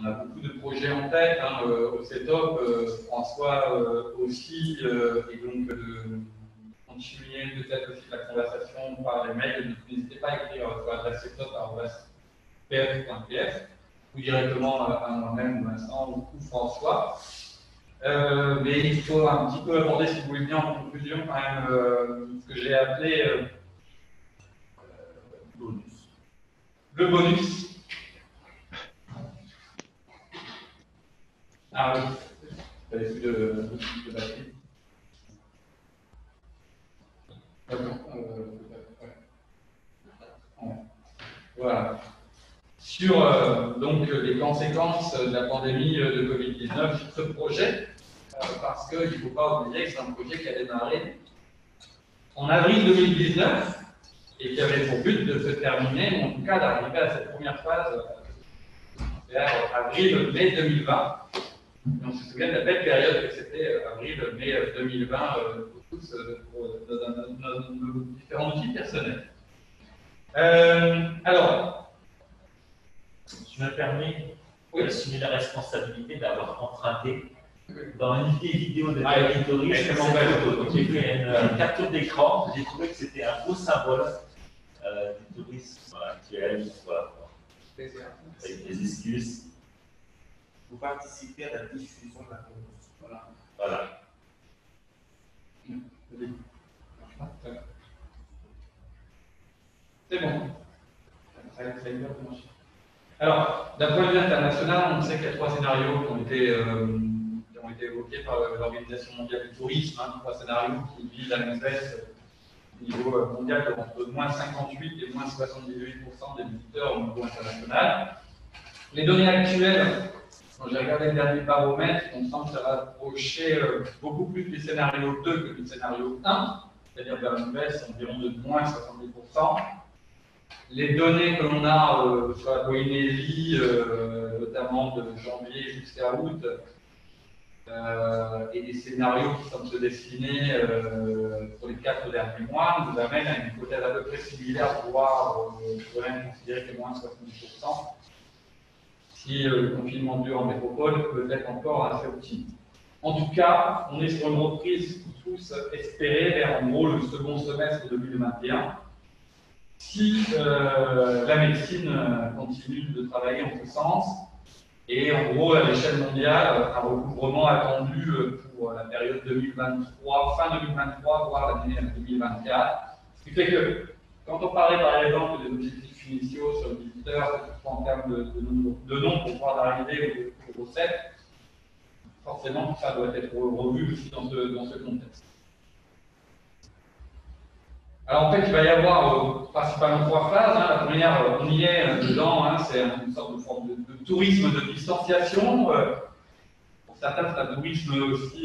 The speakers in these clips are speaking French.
On a beaucoup de projets en tête, hein, au setup, François aussi, et donc de continuer peut-être aussi la conversation par les mails. N'hésitez pas à écrire sur l'adresse setup@pf.pf ou directement à moi-même, Vincent ou François. Mais il faut un petit peu aborder, si vous voulez bien, en conclusion, quand même, ce que j'ai appelé le bonus. Ah oui, vous avez plus de batterie. Voilà. Sur donc les conséquences de la pandémie de Covid-19 sur ce projet, parce qu'il ne faut pas oublier que c'est un projet qui a démarré en avril 2019 et qui avait pour but de se terminer, ou en tout cas d'arriver à cette première phase vers avril-mai 2020. Et on se souvient de la belle période que c'était avril-mai 2020 pour tous, dans nos différentes vies personnelles. Alors, je me permets d'assumer la responsabilité d'avoir emprunté dans une vidéo de David Doris. J'ai fait une capture d'écran. J'ai trouvé que c'était un beau symbole du tourisme actuel. Avec des excuses. Vous participez à la diffusion de la cause. Voilà. C'est bon. Alors, d'un point de vue international, on sait qu'il y a 3 scénarios qui ont été évoqués par l'Organisation mondiale du tourisme, 3 scénarios qui visent la baisse au niveau mondial entre moins 58 et moins 78% des visiteurs au niveau international. Les données actuelles, quand j'ai regardé le dernier baromètre, on sent que ça va approcher beaucoup plus du scénario 2 que du scénario 1, c'est-à-dire vers une baisse environ de moins 70%. Les données que l'on a sur la Polynésie, notamment de janvier jusqu'à août, et des scénarios qui semblent se dessiner pour les 4 derniers mois, nous amènent à une hypothèse à peu près similaire, voire on pourrait même considérer que moins 70%, si le confinement dure en métropole peut être encore assez optimiste. En tout cas, on est sur une reprise tous espérée vers en gros le second semestre 2021. Si la médecine continue de travailler en ce sens, et en gros, à l'échelle mondiale, un recouvrement attendu pour la période 2023, fin 2023, voire l'année 2024. Ce qui fait que, quand on parlait par exemple des objectifs initiaux sur le visiteur, en termes de nombre pour pouvoir d'arrivée aux recettes, forcément, ça doit être revu aussi dans ce contexte. Alors en fait, il va y avoir principalement 3 phases. La première, on y est dedans, c'est une sorte de forme de tourisme de distanciation. Pour certains, c'est un tourisme aussi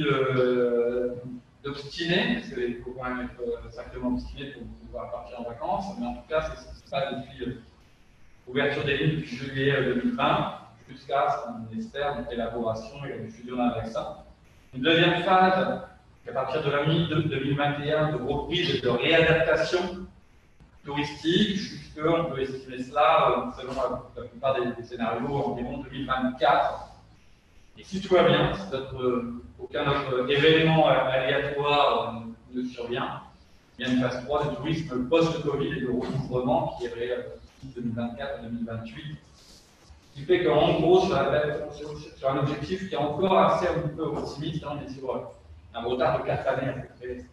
d'obstiné, parce qu'il faut quand même être sacrément obstiné pour pouvoir partir en vacances. Mais en tout cas, c'est ça depuis l'ouverture des lignes depuis juillet 2020 jusqu'à ce qu'on espère donc l'élaboration et la diffusion d'un vaccin. Une deuxième phase, à partir de la mi-2021, de reprise et de réadaptation touristique, jusqu'on peut estimer cela, selon la plupart des scénarios, environ 2024. Et si tout va bien, si aucun autre événement aléatoire ne survient, il y a une phase 3 de tourisme post-Covid et de recouvrement qui irait 2024 à 2028. Ce qui fait qu'en gros, sur un objectif qui est encore assez un peu optimiste, on est sur un retard de 4 années à peu près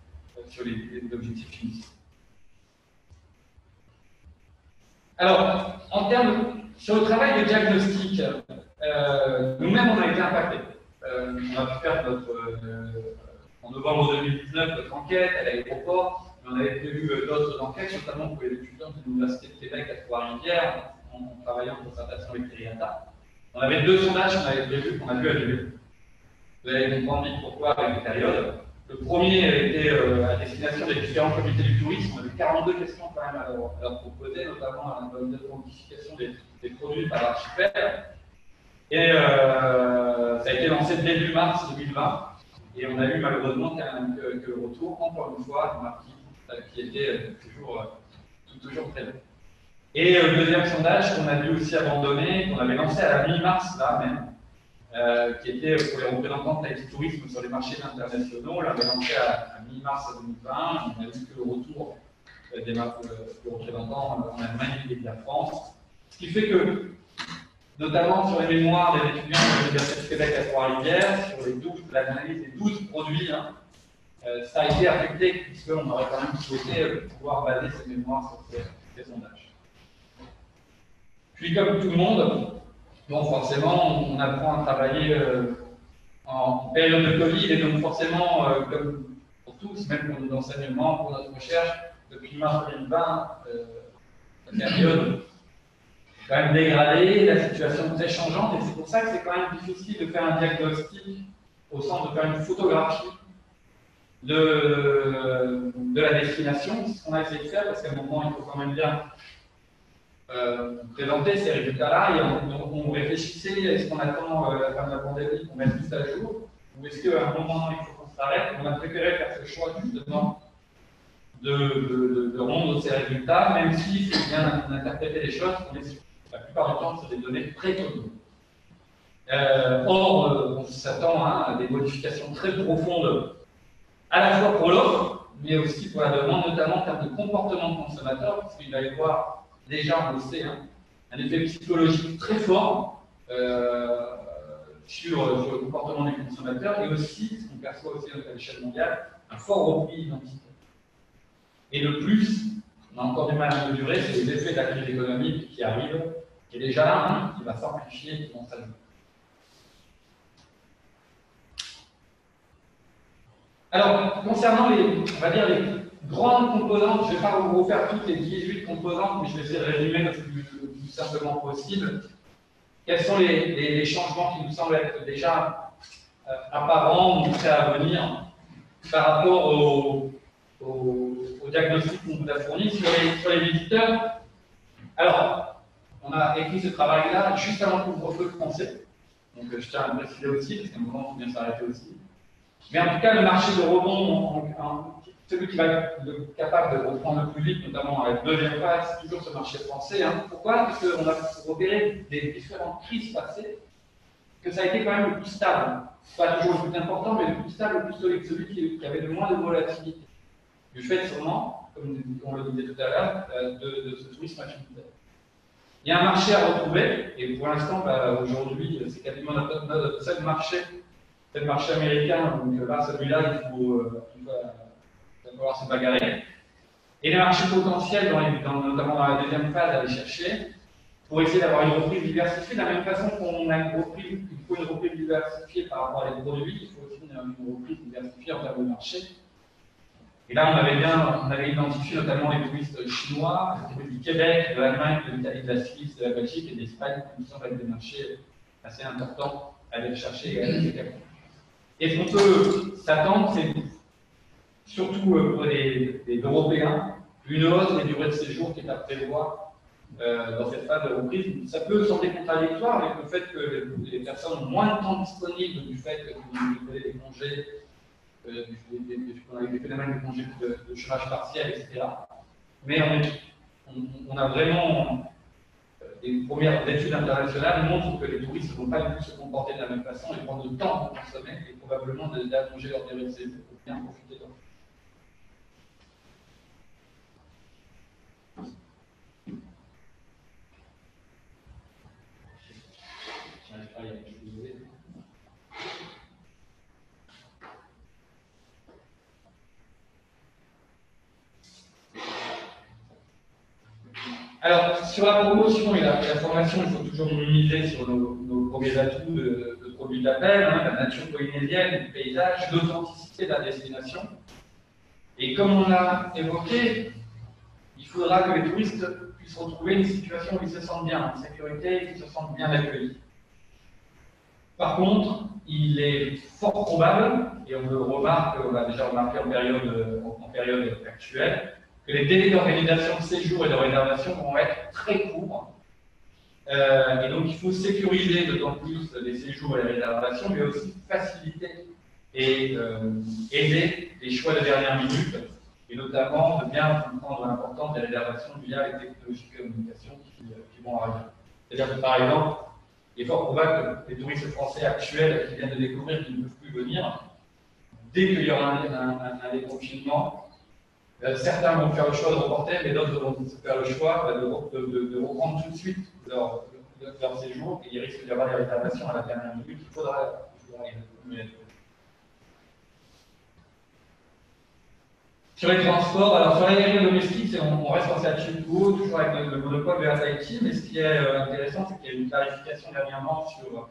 sur les objectifs initiaux. Alors, sur le travail de diagnostic, nous-mêmes on a été impactés. On a pu faire en novembre 2019 notre enquête à l'aéroport, mais on avait prévu d'autres enquêtes, notamment pour les étudiants de l'Université de Québec à Trois-Rivières, en travaillant en concertation avec Teriata. On avait 2 sondages qu'on avait prévus, qu'on a pu annuler. Vous allez comprendre vite pourquoi avec les périodes. Le premier était à destination des différents comités du tourisme. On avait 42 questions quand même à leur proposer, notamment à l'identification des produits par l'archipel. Et ça a été lancé début mars 2020. Et on a eu malheureusement que le retour, encore une fois, du marquis, qui était toujours très long. Et le deuxième sondage qu'on a dû aussi abandonner, qu'on avait lancé à la mi-mars, là même, qui était pour les représentants de Tahiti Tourisme sur les marchés internationaux. On l'avait lancé à mi-mars 2020. On a vu que le retour des représentants en Allemagne et de la France. Ce qui fait que, notamment sur les mémoires des étudiants de l'Université de Québec à Trois-Rivières, sur l'analyse des 12 produits, ça a été affecté, puisqu'on aurait quand même souhaité pouvoir baser ces mémoires sur ces sondages. Puis, comme tout le monde, donc forcément, on apprend à travailler en période de Covid, et donc forcément, comme pour tous, même pour nos enseignements, pour notre recherche, depuis mars 2020, la période quand même dégradée, la situation très changeante, et c'est pour ça que c'est quand même difficile de faire un diagnostic au sens de faire une photographie de la destination. C'est ce qu'on a essayé de faire, parce qu'à un moment, il faut quand même bien présenter ces résultats-là, et on réfléchissait, est-ce qu'on attend la fin de la pandémie pour mettre tout à jour, ou est-ce qu'à un moment, il faut qu'on s'arrête? On a préféré faire ce choix, justement, de rendre ces résultats, même si c'est bien d'interpréter les choses, on est la plupart du temps sur des données préconises. Or, on s'attend à des modifications très profondes, à la fois pour l'offre, mais aussi pour la demande, notamment en termes de comportement de consommateur, parce qu'il va y avoir déjà, on le sait, un effet psychologique très fort sur le comportement des consommateurs, et aussi, ce qu'on perçoit aussi à l'échelle mondiale, un fort repli identitaire. Et le plus, on a encore du mal à mesurer, c'est les effets de la crise économique qui arrive, qui est déjà là, qui va s'amplifier, qui vont s'ajouter. Alors, concernant on va dire les grandes composantes, je ne vais pas vous refaire toutes les 18 composantes, mais je vais essayer de résumer le plus simplement possible. Quels sont les changements qui nous semblent être déjà apparents ou prêts à venir par rapport au diagnostic qu'on vous a fourni sur les visiteurs? Alors, on a écrit ce travail-là juste avant le couvre-feu français. Donc, je tiens à le préciser aussi, parce qu'à un moment, il faut bien s'arrêter aussi. Mais en tout cas, le marché de rebond, celui qui va être capable de reprendre le plus vite, notamment à la deuxième phase, c'est toujours ce marché français. Pourquoi? Parce qu'on a repéré des différentes crises passées, que ça a été quand même le plus stable. Pas toujours le plus important, mais le plus stable, le plus solide, celui qui avait le moins de volatilité. Du fait sûrement, comme on le disait tout à l'heure, de ce tourisme activitaire. Il y a un marché à retrouver, et pour l'instant, aujourd'hui, c'est quasiment notre seul marché. C'est le marché américain, donc là, celui-là, il va falloir se bagarrer. Et les marchés potentiels, notamment dans la deuxième phase, à aller chercher, pour essayer d'avoir une reprise diversifiée, de la même façon qu'on a une reprise, il faut une reprise diversifiée par rapport à les produits, il faut aussi une reprise diversifiée en termes de marché. Et là, on avait identifié notamment les touristes chinois, les touristes du Québec, de l'Allemagne, de l'Italie, de la Suisse, de la Belgique et d'Espagne, qui nous semblent être des marchés assez importants à aller chercher et à aller chercher. Et ce qu'on peut s'attendre, c'est surtout pour les Européens, une hausse des durées de séjour qui est à prévoir dans cette phase de reprise. Ça peut sembler contradictoire avec le fait que les personnes ont moins de temps disponible du fait que vous avez des congés, des phénomènes de congés de chômage partiel, etc. Mais on a vraiment des premières études internationales montrent que les touristes ne vont pas du tout se comporter de la même façon et prendre le temps pour consommer et probablement d'allonger leur durée de séjour pour bien profiter d'eux. Alors, sur la promotion et la formation, il faut toujours miser sur nos premiers atouts de produits d'appel, la nature polynésienne, le paysage, l'authenticité de la destination. Et comme on l'a évoqué, il faudra que les touristes puissent retrouver une situation où ils se sentent bien, en sécurité, qu'ils se sentent bien accueillis. Par contre, il est fort probable, et on le remarque, on l'a déjà remarqué en période actuelle, que les délais d'organisation de séjour et de réservation vont être très courts. Et donc, il faut sécuriser d'autant plus les séjours et les réservations, mais aussi faciliter et aider les choix de dernière minute. Et et notamment de bien comprendre l'importance des réservations via les technologies de communication qui vont arriver. C'est-à-dire que, par exemple, il est fort probable que les touristes français actuels qui viennent de découvrir qu'ils ne peuvent plus venir, dès qu'il y aura un déconfinement, certains vont faire le choix de reporter, mais d'autres vont faire le choix de reprendre tout de suite leur séjour, et il risque d'y avoir des réservations à la dernière minute. Il faudra sur les transports, alors sur l'aérien domestique, on reste en statu quo, toujours avec le monopole de Tahiti, mais ce qui est intéressant, c'est qu'il y a une clarification dernièrement sur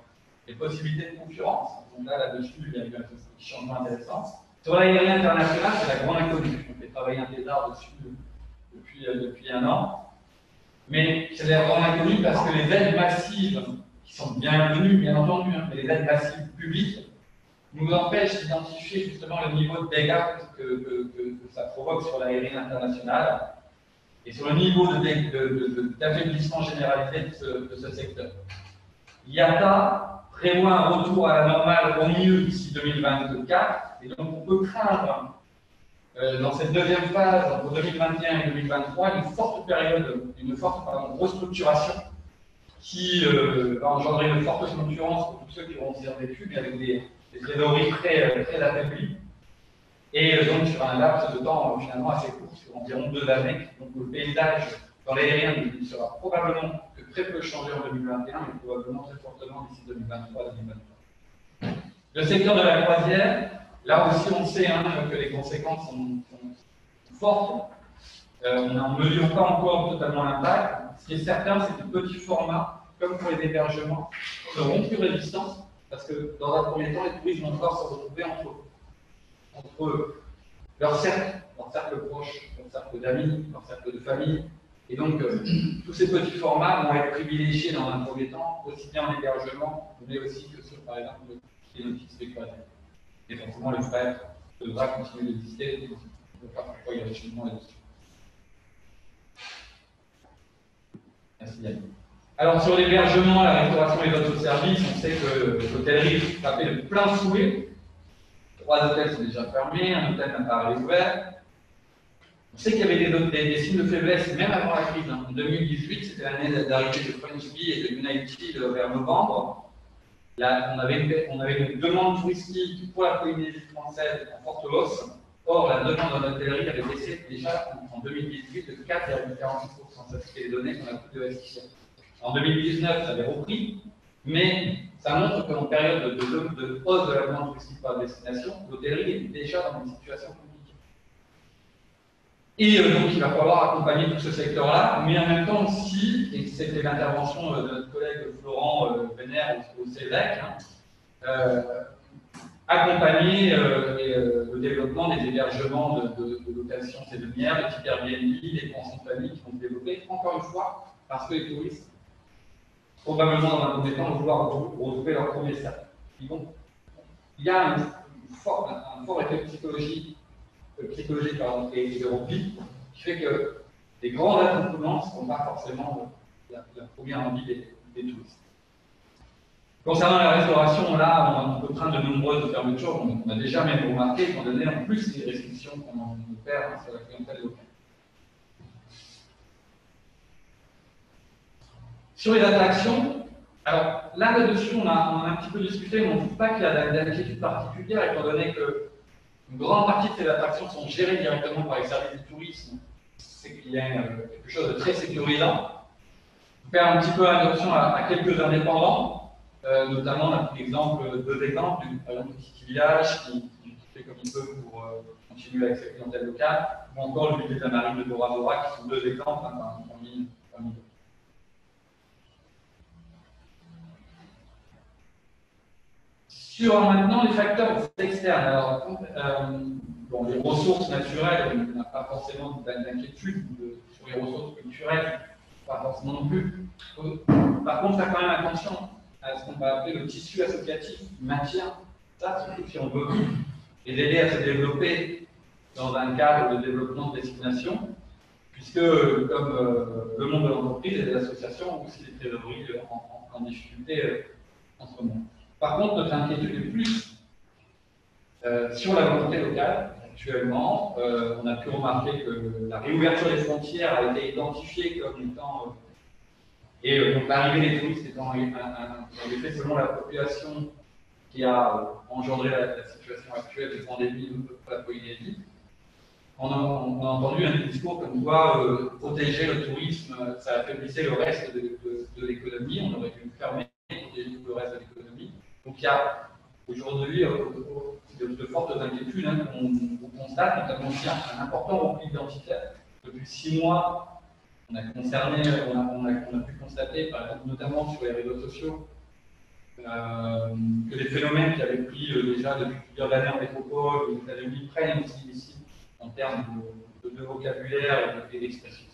les possibilités de concurrence. Donc là-dessus, il y a eu un petit changement intéressant. Sur l'aérien international, c'est la grande inconnue. On fait travailler un thésard dessus depuis un an. Mais c'est la grande inconnue parce que les aides massives, qui sont bienvenues, bien entendu, mais les aides massives publiques, nous empêchent d'identifier justement le niveau de dégâts que ça provoque sur l'aérien international et sur le niveau d'affaiblissement généralisé de ce secteur. IATA prévoit un retour à la normale au mieux d'ici 2024, et donc on peut craindre dans cette deuxième phase, entre 2021 et 2023, une forte période, restructuration qui va engendrer une forte concurrence pour tous ceux qui auront survécu, mais avec des trésoreries très affaiblies. Et donc sur un laps de temps finalement assez court, sur environ 2 années. Donc le paysage dans l'aérien ne sera probablement que très peu changé en 2021, mais probablement très fortement d'ici 2023-2023. Le secteur de la croisière, là aussi on sait que les conséquences sont fortes. On n'en mesure pas encore totalement l'impact. Ce qui est certain, c'est que les petits formats, comme pour les hébergements, seront plus résistants, parce que dans un premier temps, les touristes vont devoir se retrouver entre leur cercle proche, leur cercle d'amis, leur cercle de famille. Et donc, tous ces petits formats vont être privilégiés dans un premier temps, aussi bien en hébergement, mais aussi que sur, par exemple, les notices spéculatives. Et forcément, le frais devra continuer d'exister, donc on ne peut pas pourquoi il y a des changements là-dessus. Merci Yannick. Alors, sur l'hébergement, la restauration et d'autres services, on sait que l'hôtellerie est frappée de plein fouet. 3 hôtels sont déjà fermés, un hôtel n'a pas réouvert. On sait qu'il y avait des signes de faiblesse, même avant la crise. En 2018, c'était l'année d'arrivée de French Bee et de United vers novembre. Là, on avait une demande touristique pour la Polynésie française en forte hausse. Or, la demande en hôtellerie avait baissé déjà en 2018 de 4,46%. Ça, c'était les données qu'on a pu de STR. En 2019, ça avait repris, mais ça montre qu'en période de hausse de la demande touristique par destination, l'hôtellerie est déjà dans une situation compliquée. Et donc, il va falloir accompagner tout ce secteur-là, mais en même temps aussi, et c'était l'intervention de notre collègue Florent Vénère au CEDEC, accompagner le développement des hébergements de location saisonnière, les types Airbnb, les pensions de famille qui vont se développer, encore une fois, parce que les touristes, probablement dans un premier temps, vont vouloir retrouver leur premier cercle. Il y a un fort effet psychologique et de repli qui fait que les grands attroupements ne sont pas forcément la première envie des touristes. Concernant la restauration, là, on peut craindre de nombreuses fermetures. On a déjà même remarqué, étant donné en plus les restrictions qu'on opère sur la clientèle locale. Sur les attractions, alors là-dessus, on a un petit peu discuté, mais on ne trouve pas qu'il y a d'inquiétude particulière, étant donné qu'une grande partie de ces attractions sont gérées directement par les services du tourisme. C'est qu'il y a quelque chose de très sécurisant. On fait un petit peu attention à quelques indépendants. Notamment, on a pris deux exemples, par exemple le Petit Village qui fait comme il peut pour continuer avec sa clientèle locale, ou encore le musée de la marine de Bora Bora, qui sont 2 exemples parmi d'autres. Sur maintenant les facteurs externes, alors les ressources naturelles, on n'a pas forcément d'inquiétude, sur les ressources culturelles, pas forcément non plus. Par contre, faire quand même attention à ce qu'on va appeler le tissu associatif qui maintient ça, surtout si on veut les aider à se développer dans un cadre de développement de destination, puisque comme le monde de l'entreprise et des associations ont aussi des trésoreries en difficulté en ce moment. Par contre, notre inquiétude est plus sur la volonté locale, actuellement. On a pu remarquer que la réouverture des frontières a été identifiée comme étant, donc l'arrivée des touristes étant un effet selon la population qui a engendré la situation actuelle de pandémie de la Polynésie. On a entendu un discours comme quoi protéger le tourisme, ça affaiblissait le reste de l'économie, on aurait dû fermer le reste de l'économie. Donc il y a aujourd'hui de fortes inquiétudes qu'on constate, notamment aussi un important repli identitaire. Depuis 6 mois, on a pu constater, par exemple, notamment sur les réseaux sociaux, que les phénomènes qui avaient pris déjà depuis plusieurs années en métropole, aux États-Unis, prennent aussi ici en termes de vocabulaire et d'expression.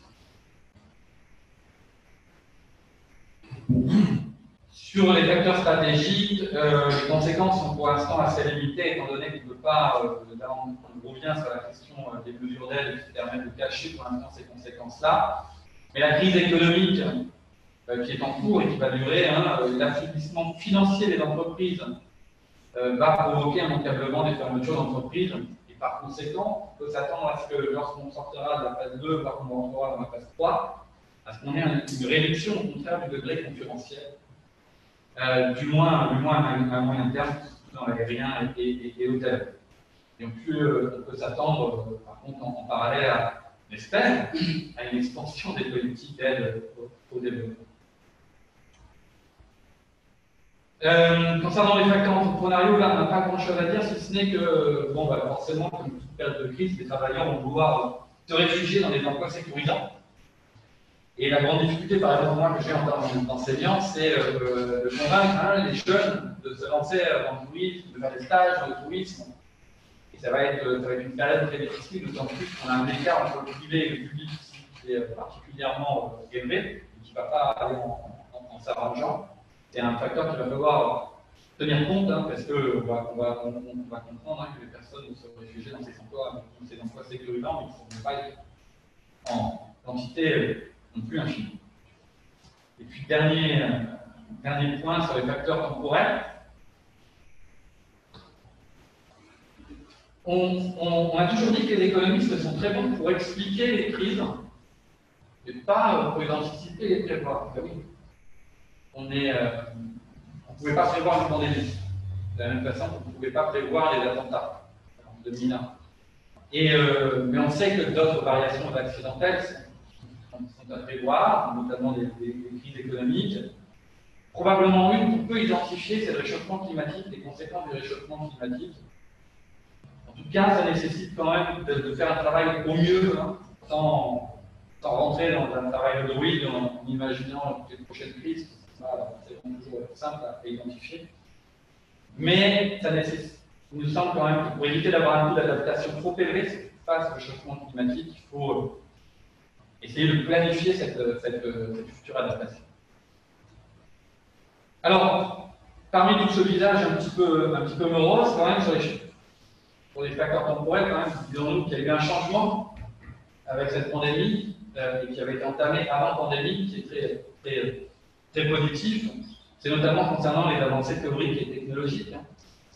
Sur les facteurs stratégiques, les conséquences sont pour l'instant assez limitées, étant donné qu'on ne peut pas, là on revient sur la question des mesures d'aide qui permettent de cacher pour l'instant ces conséquences-là. Mais la crise économique qui est en cours et qui va durer, l'affaiblissement financier des entreprises va provoquer immanquablement des fermetures d'entreprises. Et par conséquent, on peut s'attendre à ce que lorsqu'on sortira de la phase 2, voire qu'on rentrera dans la phase 3, à ce qu'on ait une réduction au contraire du degré concurrentiel. Du moins à moyen terme, dans l'aérien et l'hôtel. Et on peut s'attendre, par contre, en parallèle, on espère, à une expansion des politiques d'aide au développement. Concernant les facteurs entrepreneuriaux, là, on n'a pas grand-chose à dire, si ce n'est que, forcément, comme toute période de crise, les travailleurs vont vouloir se réfugier dans des emplois sécurisants. Et la grande difficulté, par exemple, moi, que j'ai en tant qu'enseignant, c'est de convaincre les jeunes de se lancer dans le tourisme, de faire des stages dans le tourisme. Et ça va être une période très difficile, d'autant plus qu'on a un écart entre le privé et le public qui est particulièrement élevé, et qui ne va pas aller en s'arrangeant. C'est un facteur qu'il va falloir tenir compte, parce qu'on va comprendre que les personnes vont se réfugier dans ces emplois sécurisants, mais qui ne sont pas en quantité non plus infinie. Et puis, dernier point sur les facteurs temporels. On a toujours dit que les économistes sont très bons pour expliquer les crises, mais pas pour les anticiper et les prévoir. Ben oui. On ne pouvait pas prévoir une pandémie. De la même façon qu'on ne pouvait pas prévoir les attentats en 2001. Mais on sait que d'autres variations accidentelles sont à prévoir, notamment des crises économiques. Probablement une qu'on peut identifier, c'est le réchauffement climatique, les conséquences du réchauffement climatique. En tout cas, ça nécessite quand même de faire un travail au mieux, sans rentrer dans un travail de druide en imaginant les prochaines crises. C'est toujours simple à identifier. Mais ça nécessite, il nous semble quand même que pour éviter d'avoir un coût d'adaptation trop élevé face au réchauffement climatique, il faut essayer de planifier cette future adaptation. Alors, parmi tout ce visage un petit peu morose, quand même, sur les facteurs temporels, quand même, disons-nous qu'il y a eu un changement avec cette pandémie, et qui avait été entamé avant la pandémie, qui est très positif. C'est notamment concernant les avancées théoriques et technologiques.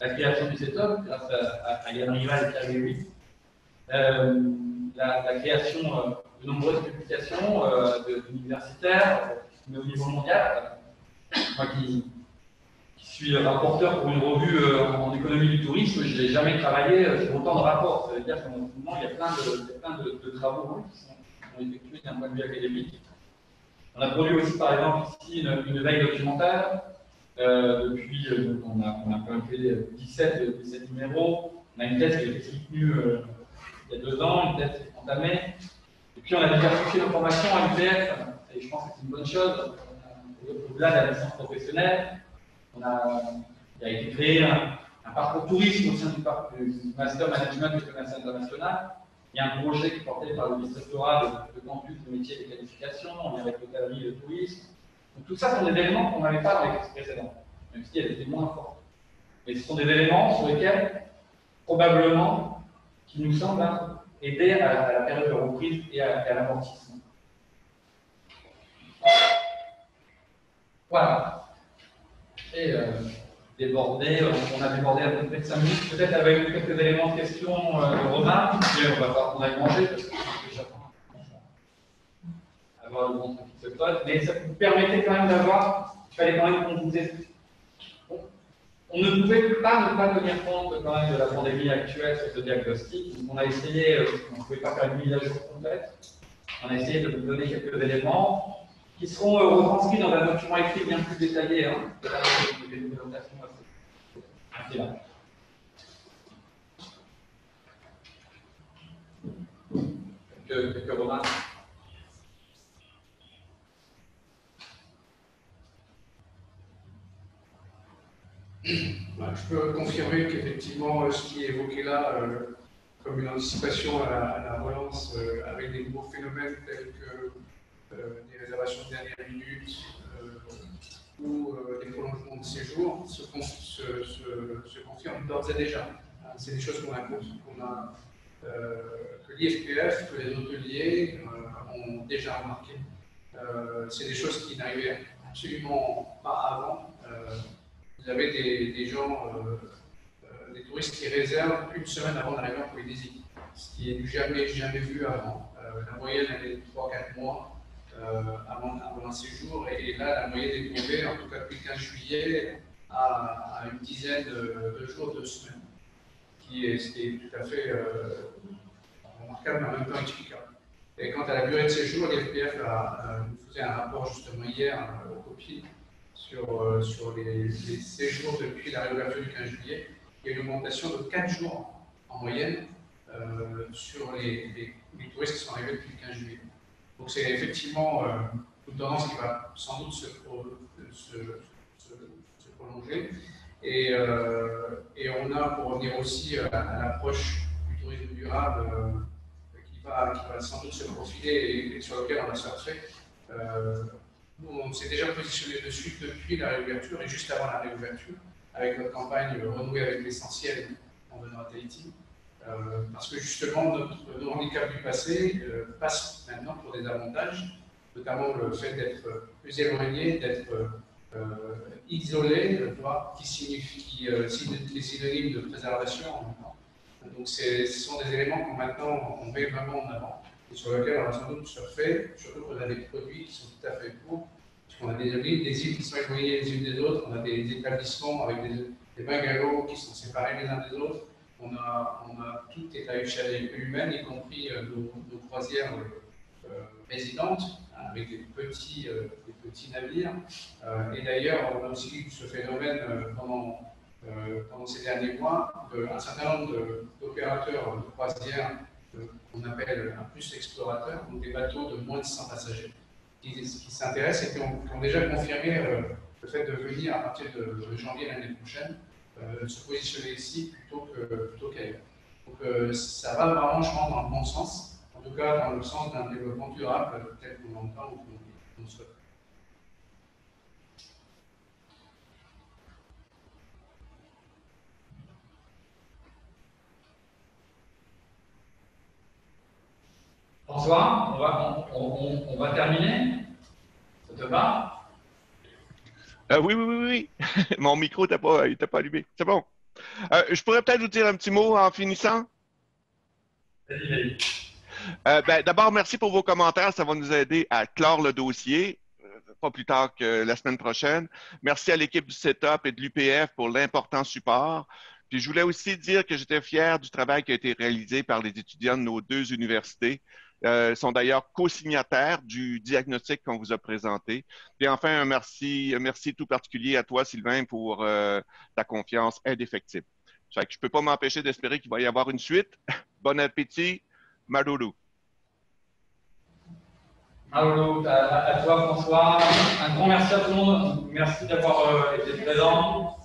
La création du CETOP, grâce à Yann Rival et Pierre Lévy, la création de nombreuses publications d'universitaires, mais au niveau mondial. Moi qui suis rapporteur pour une revue en économie du tourisme, je n'ai jamais travaillé sur autant de rapports. Ça veut dire qu'en ce moment, il y a plein de travaux qui sont effectués d'un point de vue académique. On a produit aussi, par exemple, ici une veille documentaire. Depuis, on a publié 17 numéros. On a une thèse qui a été soutenue il y a 2 ans, une thèse qui est entamée. Et puis, on a diversifié nos formations à l'UTF, et je pense que c'est une bonne chose. Au-delà de la licence professionnelle, il a été créé un parcours tourisme au sein du Master Management et Commerce International. Il y a un projet qui est porté par le vice-rectorat de campus de métiers et de qualification, on est avec l'hôtellerie et le tourisme. Donc, tout ça sont des éléments qu'on n'avait pas avec les précédents, même si elles étaient moins fortes. Mais ce sont des éléments sur lesquels, probablement, qui nous semblent aider à la période de reprise et à l'amortissement. Voilà. Et débordé. On a débordé à peu près de 5 minutes. Peut-être avec quelques éléments de questions de Romain. Mais on va falloir qu'on aille manger parce que déjà avoir le ventre qui se colle. Mais ça vous permettait quand même d'avoir. Il fallait quand même qu'on vous explique. On ne pouvait pas ne pas tenir compte quand même de la pandémie actuelle sur ce diagnostic. On a essayé, on ne pouvait pas faire une mise à jour complète. On a essayé de vous donner quelques éléments qui seront retranscrits dans un document écrit bien plus détaillé. Hein, des documentations assez larges. Quelques remarques. Je peux confirmer qu'effectivement, ce qui est évoqué là, comme une anticipation à la relance avec des nouveaux phénomènes tels que des réservations de dernière minute ou des prolongements de séjour, se confirme d'ores et déjà. C'est des choses que l'IFPF, que les hôteliers ont déjà remarquées. C'est des choses qui n'arrivaient absolument pas avant. Vous avez des gens, des touristes qui réservent une semaine avant d'arriver en Polynésie, ce qui est du jamais vu avant. La moyenne, elle est de 3-4 mois avant un séjour, et là, la moyenne est tombée, en tout cas depuis le 15 juillet, à une dizaine de jours, 2 semaines, ce qui est tout à fait remarquable, mais en même temps explicable. Et quant à la durée de séjour, l'IFPF nous faisait un rapport justement hier au COPI, sur les séjours depuis la réouverture du 15 juillet. Il y a une augmentation de 4 jours en moyenne sur les touristes qui sont arrivés depuis le 15 juillet. Donc c'est effectivement une tendance qui va sans doute se prolonger. Et on a, pour revenir aussi à l'approche du tourisme durable qui va sans doute se profiler et sur lequel on va surfer. Nous, on s'est déjà positionné dessus depuis la réouverture et juste avant la réouverture, avec notre campagne Renouer avec l'essentiel en venant à Tahiti, parce que justement, nos handicaps du passé passent maintenant pour des avantages, notamment le fait d'être plus éloigné, d'être isolé, qui signifie les synonymes de préservation en même temps. Donc, ce sont des éléments qu'on maintenant on met vraiment en avant. Et sur lequel on va sans doute surfer, surtout qu'on a des produits qui sont tout à fait courts, puisqu'on a des îles qui sont éloignées les unes des autres, on a des établissements avec des bungalows qui sont séparés les uns des autres, on a tout est à échelle humaine, y compris nos croisières résidentes, avec des petits navires. Et d'ailleurs, on a aussi eu ce phénomène pendant ces derniers mois, un certain nombre d'opérateurs de croisières qu'on appelle un plus explorateur, donc des bateaux de moins de 100 passagers, qui s'intéressent et qui ont déjà confirmé le fait de venir à partir de janvier l'année prochaine, se positionner ici plutôt qu'ailleurs. Donc ça va vraiment, je pense, dans le bon sens, en tout cas dans le sens d'un développement durable tel qu'on l'entend ou qu'on souhaite. François, on va terminer. Ça te va? Oui. Mon micro n'était pas allumé. C'est bon. Je pourrais peut-être vous dire un petit mot en finissant. Vas-y. D'abord, merci pour vos commentaires. Ça va nous aider à clore le dossier, pas plus tard que la semaine prochaine. Merci à l'équipe du Setup et de l'UPF pour l'important support. Puis je voulais aussi dire que j'étais fier du travail qui a été réalisé par les étudiants de nos 2 universités. Ils sont d'ailleurs co-signataires du diagnostic qu'on vous a présenté. Puis enfin, un merci tout particulier à toi, Sylvain, pour ta confiance indéfectible. Je ne peux pas m'empêcher d'espérer qu'il va y avoir une suite. Bon appétit, Madoulou. Madoulou, à toi, François. Un grand merci à tout le monde. Merci d'avoir été présent,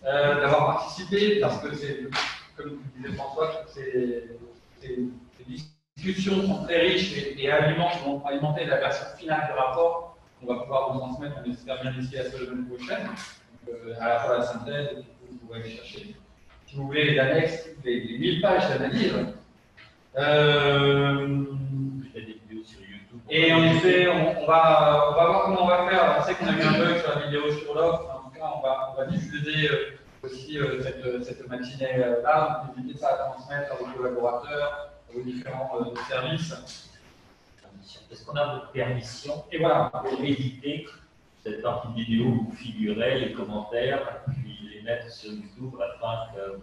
d'avoir participé, parce que c'est, comme disait François, ces discussions sont très riches et vont alimenter la version finale du rapport qu'on va pouvoir vous transmettre, on espère bien d'ici la semaine prochaine. Donc, à la fois la synthèse, et vous pourrez aller chercher. Si vous voulez les annexes, les 1000 pages d'analyse. Et en effet, on va voir comment on va faire. On sait qu'on a eu un bug sur la vidéo sur l'offre. En tout cas, on va va diffuser aussi cette matinée-là. N'hésitez pas à transmettre à vos collaborateurs, aux différents services. Est-ce qu'on a votre permission et voilà, pour éditer cette partie vidéo où vous figurez les commentaires, puis les mettre sur YouTube afin que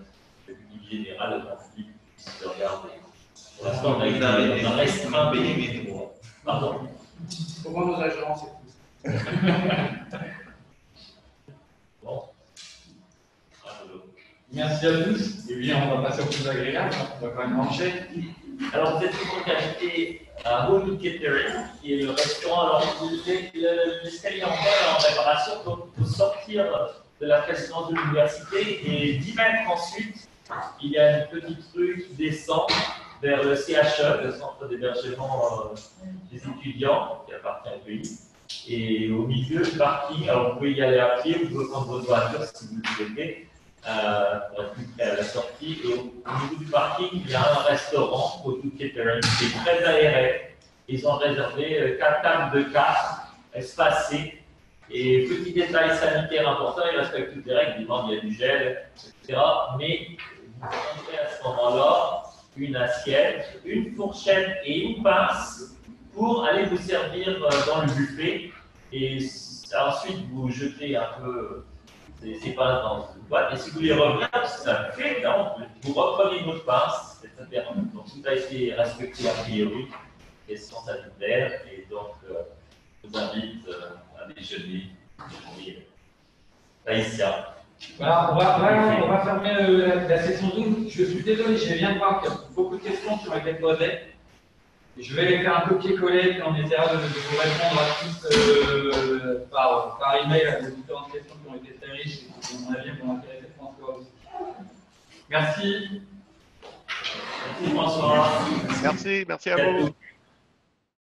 le public général, le conflit, puisse le regarder. Pour l'instant, on a restreint les droits. Pardon. Pour moi, nos agents, c'est tout. Bon. Merci à tous. Et bien, on va passer au plus agréable. On va quand même manger. Alors, vous êtes donc invité à Home Catering, qui est le restaurant. Alors, l'escalier en réparation, donc il faut sortir de la présidence de l'université et 10 mètres ensuite, il y a une petite rue qui descend vers le CHE, le centre d'hébergement des étudiants, qui appartient au pays. Et au milieu du parking, alors vous pouvez y aller à pied, vous pouvez prendre votre voiture si vous le souhaitez, pour être plus près à la sortie. Et au niveau du parking, il y a un restaurant, Auto Catering, qui est très aéré. Ils ont réservé 4 tables de 4, espacées. Et petit détail sanitaire important, ils respectent toutes les règles, évidemment, il y a du gel, etc. Mais vous prendrez à ce moment-là une assiette, une fourchette et une pince pour aller vous servir dans le buffet. Et ensuite, vous jetez un peu ces pinces dans une boîte. Et si vous les revenez, c'est un buffet, vous reprenez votre pince, etc. Donc tout a été respecté a priori, question sanitaire. Et donc, je vous invite à déjeuner. Taïsia. Voilà, on va fermer la session Zoom. Je suis désolé, je viens de voir qu'il y a beaucoup de questions qui ont été posées. Je vais les faire un copier-coller, puis on essaiera de vous répondre à tous par email à vos différentes questions qui ont été très riches et qui, à mon avis, vont intéresser François aussi. Merci. Merci François. Merci à vous.